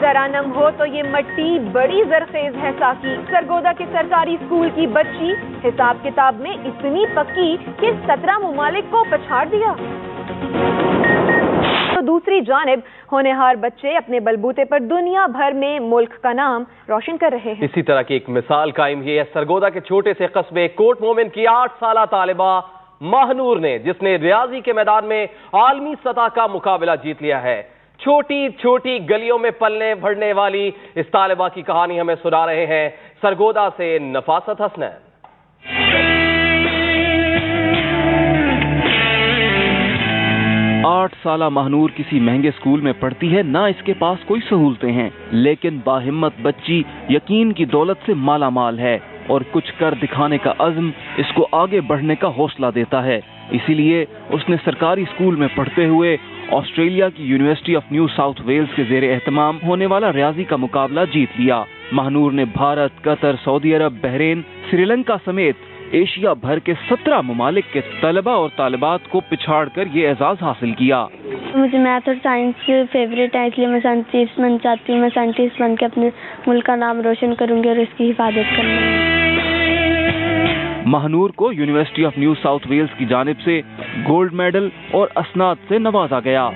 ترانم ہو تو یہ مٹی بڑی زرخیز ہے ساکی. سرگودا کے سرکاری اسکول کی بچی حساب کتاب میں اتنی پکی کہ 17 ممالک کو پچھاڑ دیا. تو دوسری جانب ہونہار بچے اپنے بلبوتے پر دنیا بھر میں ملک کا نام روشن کر رہے ہیں. اسی طرح کی ایک مثال قائم یہ ہے سرگودا کے چھوٹے سے قصبے کوٹ مومن کی 8 سالہ طالبہ ماہنور نے، جس نے ریاضی کے میدان میں عالمی سطح کا مقابلہ جیت لیا ہے. چھوٹی چھوٹی گلیوں میں پلنے بڑھنے والی اس طالبہ کی کہانی ہمیں سنا رہے ہیں سرگودا سے نفاست حسنین. 8 سالہ ماہنور کسی مہنگے اسکول میں پڑھتی ہے، نہ اس کے پاس کوئی سہولتیں ہیں، لیکن باہمت بچی یقین کی دولت سے مالا مال ہے اور کچھ کر دکھانے کا عزم اس کو آگے بڑھنے کا حوصلہ دیتا ہے. اسی لیے اس نے سرکاری اسکول میں پڑھتے ہوئے آسٹریلیا کی University of New South Wales کے زیر اہتمام ہونے والا ریاضی کا مقابلہ جیت لیا. ماہنور نے بھارت، قطر، سعودی عرب، بحرین، سری لنکا سمیت ایشیا بھر کے 17 ممالک کے طلبہ اور طالبات کو پچھاڑ کر یہ اعزاز حاصل کیا. مجھے میتھ اور سائنس فیوریٹ ہے، اس لیے میں سائنٹسٹ بن چاہتی ہوں. میں سائنٹسٹ بن کے اپنے ملک کا نام روشن کروں گی اور اس کی حفاظت کروں گی. ماہنور کو University of New South Wales کی جانب سے گولڈ میڈل اور اسناد سے نوازا گیا.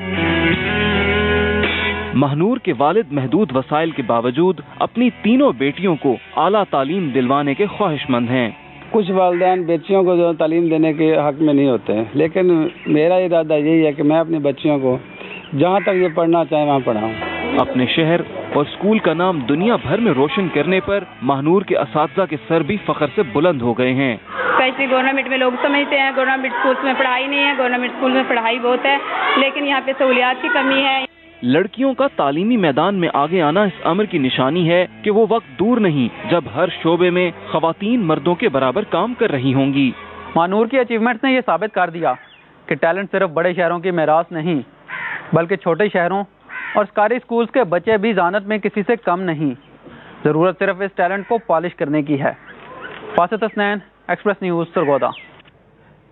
ماہنور کے والد محدود وسائل کے باوجود اپنی تینوں بیٹیوں کو اعلیٰ تعلیم دلوانے کے خواہش مند ہیں. کچھ والدین بیٹیوں کو جو تعلیم دینے کے حق میں نہیں ہوتے ہیں، لیکن میرا ارادہ یہی ہے کہ میں اپنی بچیوں کو جہاں تک یہ پڑھنا چاہیں وہاں پڑھاؤں. اپنے شہر اور اسکول کا نام دنیا بھر میں روشن کرنے پر ماہنور کے اساتذہ کے سر بھی فخر سے بلند ہو گئے ہیں. اسپیشلی گورنمنٹ میں لوگ سمجھتے ہیں گورنمنٹ اسکولس میں پڑھائی نہیں ہے، گورنمنٹ اسکول میں پڑھائی بہت ہے، لیکن یہاں پہ سہولیات کی کمی ہے. لڑکیوں کا تعلیمی میدان میں آگے آنا اس امر کی نشانی ہے کہ وہ وقت دور نہیں جب ہر شعبے میں خواتین مردوں کے برابر کام کر رہی ہوں گی. ماہنور کی اچیومنٹس نے یہ ثابت کر دیا کہ ٹیلنٹ صرف بڑے شہروں کی میراث نہیں، بلکہ چھوٹے شہروں اور سرکاری اسکولز کے بچے بھی ذہانت میں کسی سے کم نہیں. ضرورت صرف اس ٹیلنٹ کو پالش کرنے کی ہے. فاسط حسنین، ایکسپریس نیوز، سرگودا.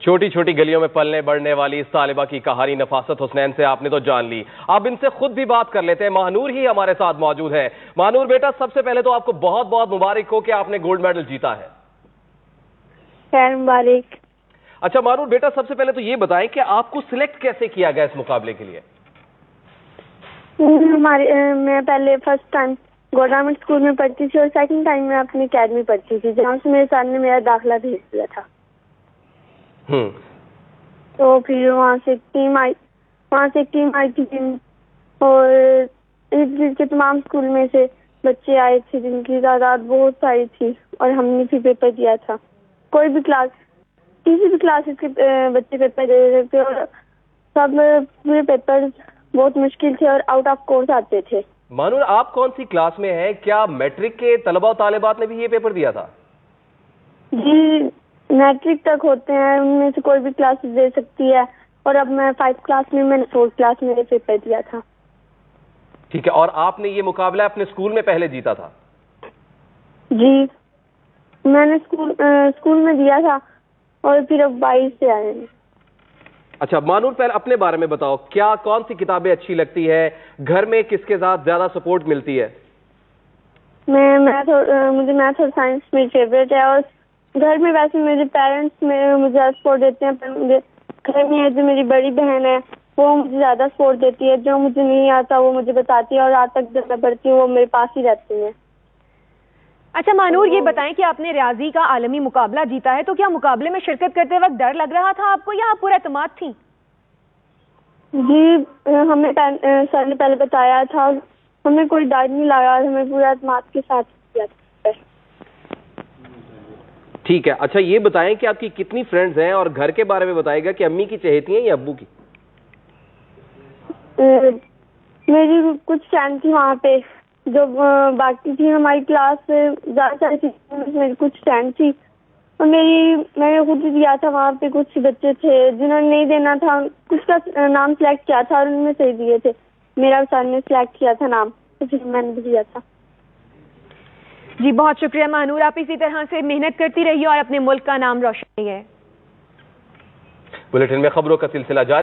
چھوٹی چھوٹی گلیوں میں پلنے بڑھنے والی اس طالبہ کی کہانی نفاست حسنین سے آپ نے تو جان لی. اب ان سے خود بھی بات کر لیتے ہیں. ماہنور ہی ہمارے ساتھ موجود ہے. ماہنور بیٹا، سب سے پہلے تو آپ کو بہت بہت مبارک ہو کہ آپ نے گولڈ میڈل جیتا ہے. خیر مبارک. اچھا ماہنور بیٹا، سب سے پہلے تو یہ بتائیں کہ آپ کو سلیکٹ کیسے کیا گیا اس مقابلے کے لیے؟ میں پہلے فرسٹ ٹائم گورنمنٹ اسکول میں پڑھتی تھی اور سیکنڈ ٹائم میں اپنی اکیڈمی پڑھتی تھی، جہاں سے میرے سر نے میرا داخلہ بھیج دیا تھا. تو پھر وہاں سے ایک ٹیم آئی تھی اور ارد گرد کے تمام اسکول میں سے بچے آئے تھے جن کی تعداد بہت ساری تھی، اور ہم نے پھر پیپر دیا تھا. کوئی بھی کلاس، کسی بھی کلاسز کے بچے پیپر دے رہے تھے اور سب پورے پیپر بہت مشکل تھے اور آؤٹ آف کورس آتے تھے. ماہنور، آپ کون سی کلاس میں ہیں؟ کیا میٹرک کے طلبہ و طالبات نے بھی یہ پیپر دیا تھا؟ جی، میٹرک تک ہوتے ہیں، ان میں سے کوئی بھی کلاسز دے سکتی ہے، اور اب میں 5 کلاس میں، میں نے 4 کلاس میں پیپر دیا تھا. ٹھیک ہے، اور آپ نے یہ مقابلہ اپنے اسکول میں پہلے جیتا تھا؟ جی، میں نے اسکول میں دیا تھا اور پھر اب 22 سے آئے ہیں. اچھا ماہنور، پہلے اپنے بارے میں بتاؤ، کیا کون سی کتابیں اچھی لگتی ہے؟ گھر میں کس کے ساتھ زیادہ سپورٹ ملتی ہے؟ مجھے میتھ اور سائنس میری فیوریٹ ہے، اور گھر میں ویسے میرے پیرنٹس مجھے زیادہ سپورٹ دیتے ہیں، پر مجھے گھر میں جو میری بڑی بہن ہے وہ مجھے زیادہ سپورٹ دیتی ہے. جو مجھے نہیں آتا وہ مجھے بتاتی ہے، اور آج تک جب میں پڑھتی ہوں وہ میرے پاس ہی رہتی ہیں. اچھا ماہنور، یہ بتائیں کہ آپ نے ریاضی کا عالمی مقابلہ جیتا ہے، تو کیا مقابلے میں شرکت کرتے وقت ڈر لگ رہا تھا آپ کو، یا آپ پورا اعتماد تھی؟ جی، ہمیں سر نے پہلے بتایا تھا، ہمیں کوئی ڈر نہیں لگا، ہمیں پورا اعتماد کے ساتھ کیا تھا. ٹھیک ہے. اچھا یہ بتائیں کہ آپ کی کتنی فرینڈز ہیں، اور گھر کے بارے میں بتائے گا کہ امی کی چہیتی ہیں یا ابو کی؟ میری کچھ فرینڈ تھی وہاں پہ، جو باقی تھی ہماری کلاس سے زیادہ ساری تھی، میری کچھ فرینڈ تھی، اور میں نے خود دیا تھا. وہاں پہ کچھ بچے تھے جنہوں نے نہیں دینا تھا، کچھ کا نام سلیکٹ کیا تھا اور ان میں صحیح دیے تھے. میرا سر نے سلیکٹ کیا تھا نام، تو پھر میں نے بھی دیا تھا. جی بہت شکریہ ماہنور، آپ اسی طرح سے محنت کرتی رہیے اور اپنے ملک کا نام روشن کیجیے. بلیٹن میں خبروں کا سلسلہ جاری.